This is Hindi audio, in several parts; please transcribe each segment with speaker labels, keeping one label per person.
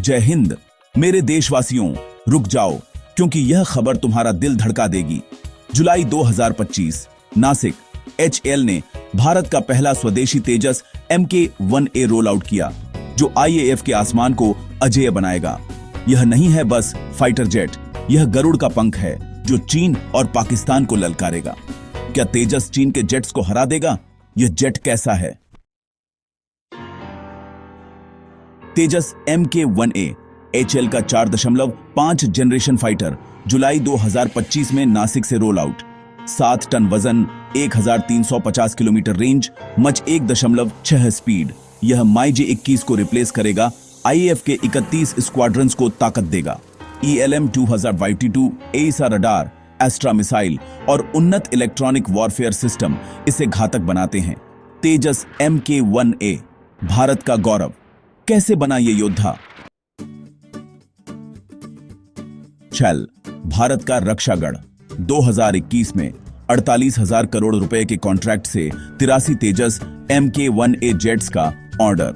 Speaker 1: जय हिंद मेरे देशवासियों, रुक जाओ क्योंकि यह खबर तुम्हारा दिल धड़का देगी। जुलाई 2025 नासिक HAL ने भारत का पहला स्वदेशी तेजस Mk-1A रोल आउट किया, जो IAF के आसमान को अजेय बनाएगा। यह नहीं है बस फाइटर जेट, यह गरुड़ का पंख है जो चीन और पाकिस्तान को ललकारेगा। क्या तेजस चीन के जेट्स को हरा देगा? यह जेट कैसा है? तेजस Mk-1A HAL का 4.5 जनरेशन फाइटर जुलाई 2025 में नासिक से रोल आउट। 7 टन वजन, 1350 किलोमीटर रेंज, मच 1.6 स्पीड। यह MiG-21 को रिप्लेस करेगा, IAF के 31 स्क्वाड्रंस को ताकत देगा। ELM-2052 AESA radar, extra missile और उन्नत इलेक्ट्रॉनिक वॉरफेयर सिस्टम इसे घातक बनाते हैं। तेजस Mk-1A भारत का गौरव। कैसे बना ये योद्धा? छल भारत का रक्षागढ़। 2021 में 48,000 करोड़ रुपए के कॉन्ट्रैक्ट से 83 तेजस Mk-1A जेट्स का ऑर्डर।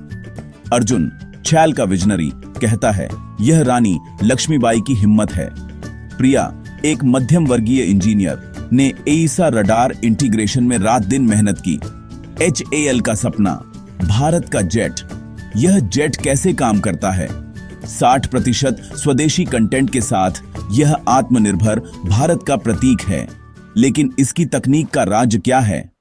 Speaker 1: अर्जुन छैल का विजनरी कहता है, यह रानी लक्ष्मीबाई की हिम्मत है। प्रिया, एक मध्यम वर्गीय इंजीनियर, ने AESA रडार इंटीग्रेशन में रात दिन मेहनत की। HAL का सपना, भारत का जेट। यह जेट कैसे काम करता है? 60% स्वदेशी कंटेंट के साथ यह आत्मनिर्भर भारत का प्रतीक है। लेकिन इसकी तकनीक का राज क्या है?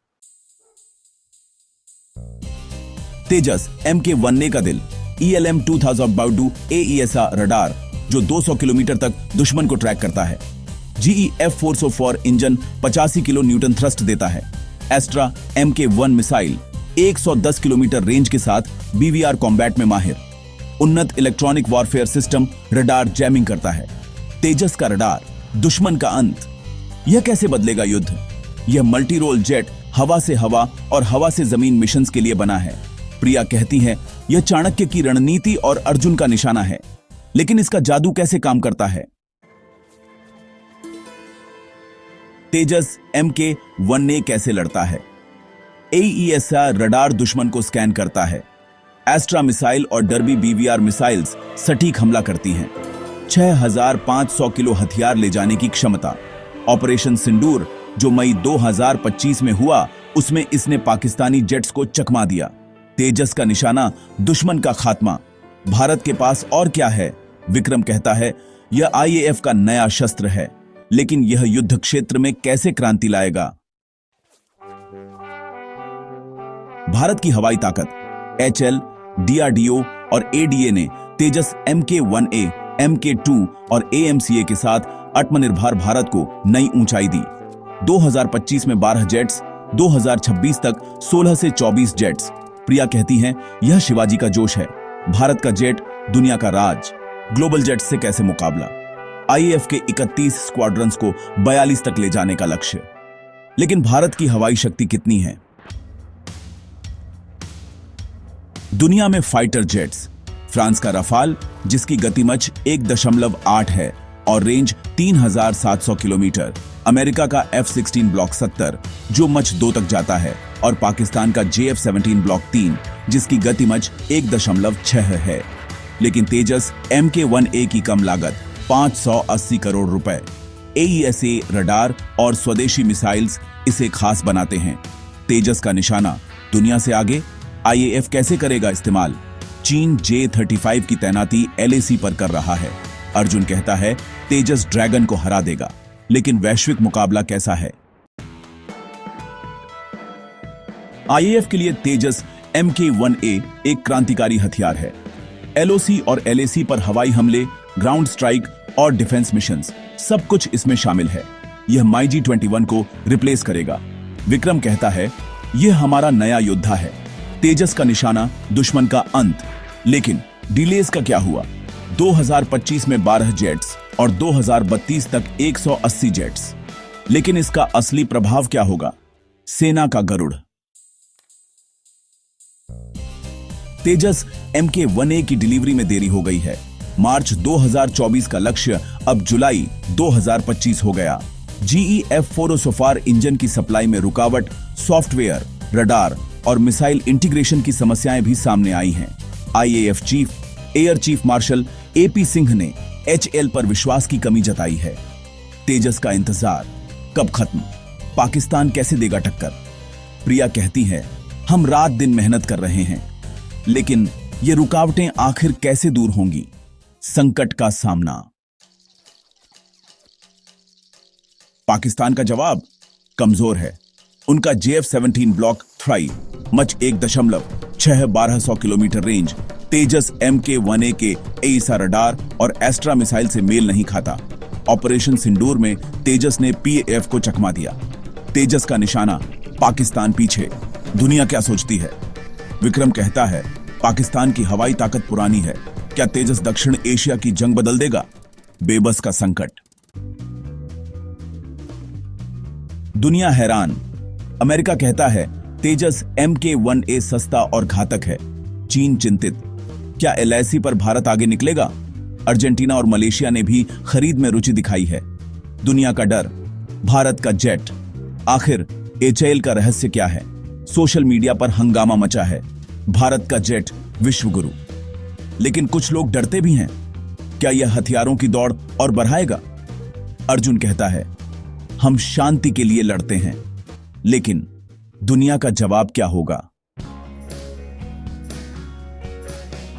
Speaker 1: तेजस Mk-1A का दिल, ELM-2052 AESA रडार, जो 200 किलोमीटर तक दुश्मन को ट्रैक करता है। GE F404 engine 85 kilo Newton thrust देता है। Extra Mk-1 missile 110 kilometre range के साथ BVR कॉम्बैट में माहिर। उन्नत electronic warfare system radar jamming करता है। तेजस का रडार, दुश्मन का अंत। यह कैसे बदलेगा युद्ध? यह मल्टी रोल जेट हवा से हवा और हवा से जमीन मिशंस के लिए बना है। प्रिया कहती है, यह चाणक्य की रणनीति और अर्जुन का निशाना है। लेकिन इसका जादू कैसे काम करता है? तेजस Mk-1A कैसे लड़ता है? AESA रडार दुश्मन को स्कैन करता है। एस्ट्रा मिसाइल और डर्बी BVR मिसाइल्स सटीक हमला करती हैं। 6,500 किलो हथियार ले जाने की क्षमता। ऑपरेशन सिंदूर, जो मई 2025 में हुआ, उसमें इसने पाकिस्तानी जेट्स को चकमा दिया। तेजस का निशाना, दुश्मन का खात्मा। भारत के पास और क्या है? विक्रम कहता है, यह IAF का नया शस्त्र है। लेकिन यह युद्ध क्षेत्र में कैसे क्रांति लाएगा? भारत की हवाई ताकत। HAL, DRDO और ADA ने तेजस Mk-1A, Mk-2 और AMCA के साथ आत्मनिर्भर भारत को नई ऊंचाई दी। 2025 में 12 जेट्स, 2026 तक 16 से 24 जेट्स। प्रिया कहती हैं, यह शिवाजी का जोश है। भारत का जेट, दुनिया का राज। ग्लोबल जेट्स से कैसे मुकाबला? IAF के 31 स्क्वाड्रंस को 42 तक ले जाने का लक्ष्य। लेकिन भारत की हवाई शक्ति कितनी है? दुनिया में फाइटर जेट्स, फ्रांस का रफाल, जिसकी गतिमच 1.8 है और रेंज 3,700 किलोमीटर। अमेरिका का F-16 ब्लॉक 70, जो मच 2 तक जाता है, और पाकिस्तान का JF-17 ब्लॉक 3, जिसकी गतिमच 1.6 है। लेकिन तेजस Mk-1A की कम लागत 580 करोड़ रुपए, AESA रडार और स्वदेशी मिसाइल्स इसे खास बनाते हैं। तेजस का निशाना, दुनिया से आगे। IAF कैसे करेगा इस्तेमाल? चीन J-35 की तैनाती LAC पर कर रहा है। अर्जुन कहता है, तेजस ड्रैगन को हरा देगा। लेकिन वैश्विक मुकाबला कैसा है? IAF के लिए तेजस Mk-1A एक क्रांतिकारी हथियार है। LOC और LAC पर हवाई हमले, ग्राउंड स्ट्राइक और डिफेंस मिशंस, सब कुछ इसमें शामिल है। यह MiG-21 को रिप्लेस करेगा। विक्रम कहता है, यह हमारा नया योद्धा है। तेजस का निशाना, दुश्मन का अंत। लेकिन डिलेज का क्या हुआ? 2025 में 12 जेट्स और 2032 तक 180 जेट्स। लेकिन इसका असली प्रभाव क्या होगा? सेना का गरुड़। तेजस Mk-1A की डिलीवरी में देरी हो गई है। मार्च 2024 का लक्ष्य अब जुलाई 2025 हो गया। GE F404 इंजन की सप्लाई में रुकावट, सॉफ्टवेयर, रडार और मिसाइल इंटीग्रेशन की समस्याएं भी सामने आई हैं। IAF chief air chief marshal AP Singh ने एचएल पर विश्वास की कमी जताई है। तेजस का इंतजार कब खत्म, पाकिस्तान कैसे देगा टक्कर? प्रिया कहती है, हम रात दिन मेहनत कर रहे हैं, लेकिन ये रुकावटें आखिर कैसे दूर होंगी? संकट का सामना। पाकिस्तान का जवाब कमजोर है। उनका JF-17 block 3 Mach 1.612 kilometre range Tejas MK-1A के एईसा रडार और एस्ट्रा मिसाइल से मेल नहीं खाता। ऑपरेशन सिंदूर में तेजस ने PAF को चकमा दिया। तेजस का निशाना, पाकिस्तान पीछे। दुनिया क्या सोचती है? विक्रम कहता है, पाकिस्तान की हवाई ताकत पुरानी है, क्या तेजस दक्षिण एशिया की जंग बदल देगा? बेबस का संकट। दुनिया हैरान। अमेरिका कहता है, तेजस MK-1A सस्ता और घातक है। चीन चिंतित, क्या LAC पर भारत आगे निकलेगा? अर्जेंटीना और मलेशिया ने भी खरीद में रुचि दिखाई है। दुनिया का डर, भारत का जेट। आखिर HAL का रहस्य क्या है? सोशल मीडिया पर हंगामा मचा है, भारत का जेट विश्वगुरु। लेकिन कुछ लोग डरते भी हैं, क्या यह हथियारों की दौड़ और बढ़ाएगा? अर्जुन कहता है, हम शांति के लिए लड़ते हैं, लेकिन दुनिया का जवाब क्या होगा?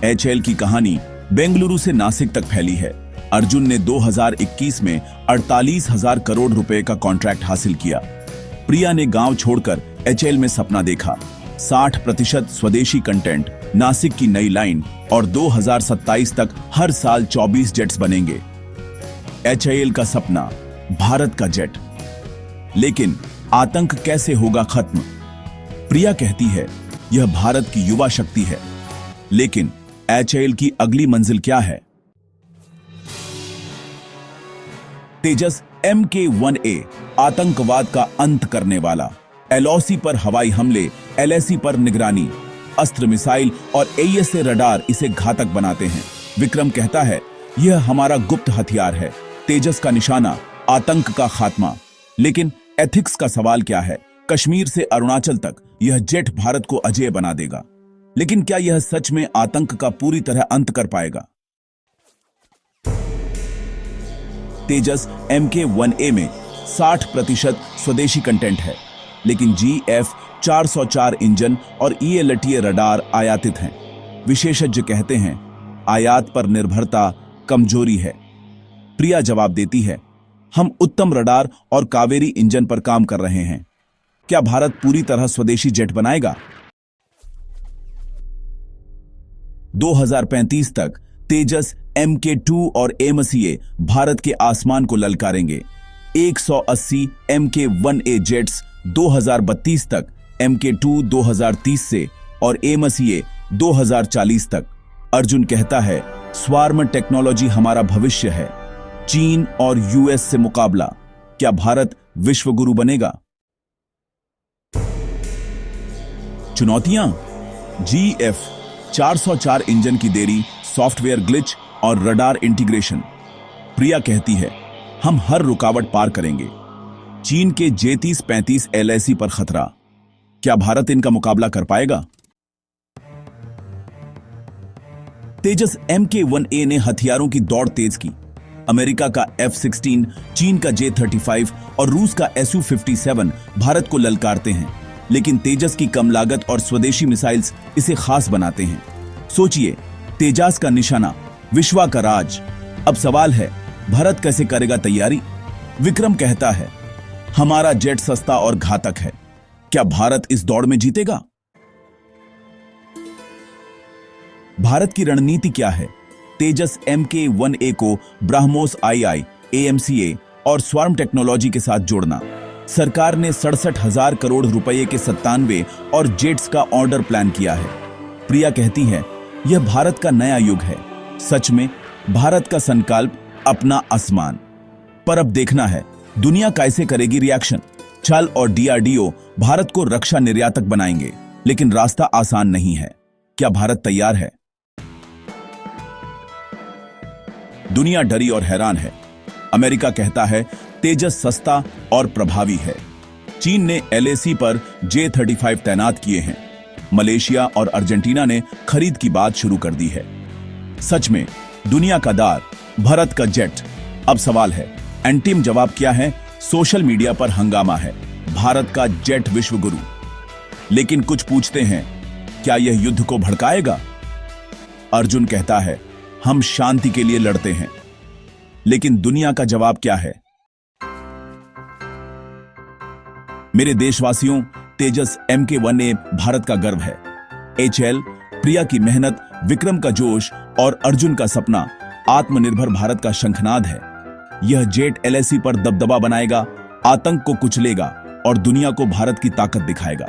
Speaker 1: HAL की कहानी बेंगलुरु से नासिक तक फैली है। अर्जुन ने 2021 में 48,000 करोड़ रुपए का कॉन्ट्रैक्ट हासिल किया। प्रिया ने गांव छोड़कर HAL में सपना देखा। 60% स्वदेशी कंटेंट, नासिक की नई लाइन और 2027 तक हर साल 24 जेट्स बनेंगे। HAL का सपना, भारत का जेट। लेकिन आतंक कैसे होगा खत्म? प्रिया कहती है, यह भारत की युवा शक्ति है, लेकिन HAL की अगली मंजिल क्या है? तेजस MK-1A आतंकवाद का अंत करने वाला। LOC पर हवाई हमले, LAC पर निगरानी, अस्त्र मिसाइल और AESA रडार इसे घातक बनाते हैं। विक्रम कहता है, यह हमारा गुप्त हथियार है। तेजस का निशाना, आतंक का खात्मा। लेकिन एथिक्स का सवाल क्या है? कश्मीर से अरुणाचल तक यह जेट भारत को अजेय बना देगा, लेकिन क्या यह सच में आतंक का पूरी तरह अंत कर पाएगा? तेजस MK-1A में 60% स्वदेशी कंटेंट है, लेकिन GF-404 इंजन और ELTA रडार आयातित हैं। विशेषज्ञ कहते हैं, आयात पर निर्भरता कमजोरी है। प्रिया जवाब देती है, हम उत्तम रडार और कावेरी इंजन पर काम कर रहे हैं। क्या भारत पूरी तरह स्वदेशी जेट बनाएगा? 2035 तक तेजस MK-2 और AMCA भारत के आसमान को ललकारेंगे। 180 MK-1A जेट्स 2032 तक, MK-2 2030 से और AMCA 2040 तक। अर्जुन कहता है, स्वार्म टेक्नोलॉजी हमारा भविष्य है। चीन और US से मुकाबला, क्या भारत विश्वगुरु बनेगा? चुनौतियां, GF-404 इंजन की देरी, सॉफ्टवेयर ग्लिच और रडार इंटीग्रेशन। प्रिया कहती है, हम हर रुकावट पार करेंगे। चीन के J-30-35 LAC पर खतरा, क्या भारत इनका मुकाबला कर पाएगा? तेजस MK-1A ने हथियारों की दौड़ तेज की। अमेरिका का F-16, चीन का J-35 और रूस का Su-57 भारत को ललकारते हैं, लेकिन तेजस की कम लागत और स्वदेशी मिसाइल्स इसे खास बनाते हैं। सोचिए, तेजस का निशाना, विश्वा का राज। अब सवाल है, भारत कैसे करेगा तैयारी? विक्रम कहता है, हमारा जेट सस्ता और घातक है, क्या भारत इस दौड़ में जीतेगा? भारत की रणनीति क्या है? तेजस MK-1A को ब्रह्मोस II, AMCA और स्वार्म टेक्नोलॉजी के साथ जोड़ना। सरकार ने 67,000 करोड़ रुपए के 97 और जेट्स का ऑर्डर प्लान किया है। प्रिया कहती है, यह भारत का नया युग है। सच में भारत का संकल्प, अपना आसमान। पर अब देखना है, दुनिया कैसे करेगी रिएक्शन। छल और DRDO भारत को रक्षा निर्यातक बनाएंगे, लेकिन रास्ता आसान नहीं है। क्या भारत तैयार है? दुनिया डरी और हैरान है। अमेरिका कहता है, तेजस सस्ता और प्रभावी है। चीन ने LAC पर J-35 तैनात किए हैं। मलेशिया और अर्जेंटीना ने खरीद की बात शुरू कर दी है। सच में दुनिया का दार, भारत का जेट। अब सवाल है, अंतिम जवाब क्या है? सोशल मीडिया पर हंगामा है, भारत का जेट विश्व गुरु। लेकिन कुछ पूछते हैं, क्या यह युद्ध को भड़काएगा? अर्जुन कहता है, हम शांति के लिए लड़ते हैं। लेकिन दुनिया का जवाब क्या है? मेरे देशवासियों, तेजस MK1A भारत का गर्व है। HL, प्रिया की मेहनत, विक्रम का जोश और अर्जुन का सपना आत्मनिर्भर भारत का शंखनाद है। यह जेट LSE पर दबदबा बनाएगा, आतंक को कुचलेगा और दुनिया को भारत की ताकत दिखाएगा।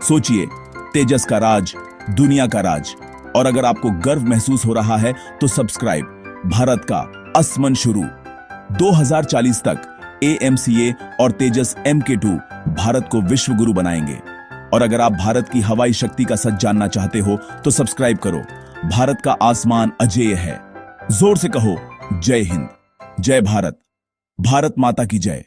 Speaker 1: सोचिए, तेजस का राज, दुनिया का राज। और अगर आपको गर्व महसूस हो रहा है तो सब्सक्राइब। भारत का आसमान शुरू। 2040 तक AMCA और तेजस MK2 भारत को विश्व गुरु बनाएंगे। और अगर आप भारत की हवाई शक्ति का सच जानना चाहते हो तो सब्सक्राइब करो। भारत का आसमान अजेय है। जोर से कहो, जय हिंद, जय भारत, भारत माता की जय।